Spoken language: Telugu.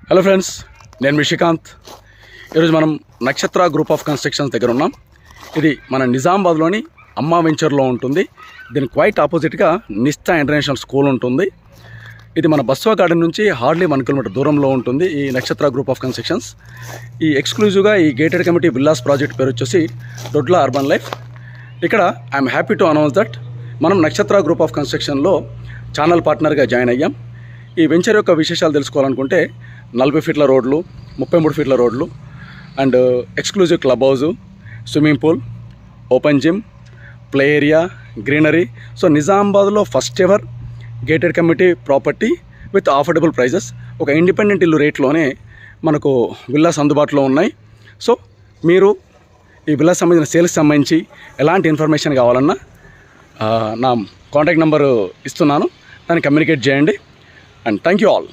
హలో ఫ్రెండ్స్, నేను మీ శ్రీకాంత్. ఈరోజు మనం నక్షత్ర గ్రూప్ ఆఫ్ కన్స్ట్రక్షన్స్ దగ్గర ఉన్నాం. ఇది మన నిజామాబాద్లోని అమ్మా వెంచర్లో ఉంటుంది. దీని క్వైట్ ఆపోజిట్గా నిస్తా ఇంటర్నేషనల్ స్కూల్ ఉంటుంది. ఇది మన బస్వా గార్డెన్ నుంచి హార్డ్లీ 1 కిలోమీటర్ దూరంలో ఉంటుంది ఈ నక్షత్ర గ్రూప్ ఆఫ్ కన్స్ట్రక్షన్స్. ఈ ఎక్స్క్లూజివ్గా ఈ గేటెడ్ కమిటీ విల్లాస్ ప్రాజెక్ట్ పేరు వచ్చేసి దొడ్ల అర్బన్ లైఫ్. ఇక్కడ I'm happy to announce that మనం నక్షత్ర గ్రూప్ ఆఫ్ కన్స్ట్రక్షన్లో ఛానల్ పార్ట్నర్గా జాయిన్ అయ్యాం. ఈ వెంచర్ యొక్క విశేషాలు తెలుసుకోవాలనుకుంటే 40 ఫీట్ల రోడ్లు, 33 ఫీట్ల రోడ్లు and exclusive club house, swimming pool, open gym, play area, greenery. So నిజామాబాద్లో first ever gated community property with affordable prices. ఒక ఇండిపెండెంట్ ఇల్లు రేట్లోనే మనకు విల్లాస్ అందుబాటులో ఉన్నాయి. సో మీరు ఈ విల్లాస్ సంబంధించిన సేల్స్కి సంబంధించి ఎలాంటి ఇన్ఫర్మేషన్ కావాలన్నా నా కాంటాక్ట్ నెంబరు ఇస్తున్నాను, దాన్ని కమ్యూనికేట్ చేయండి. And thank you all.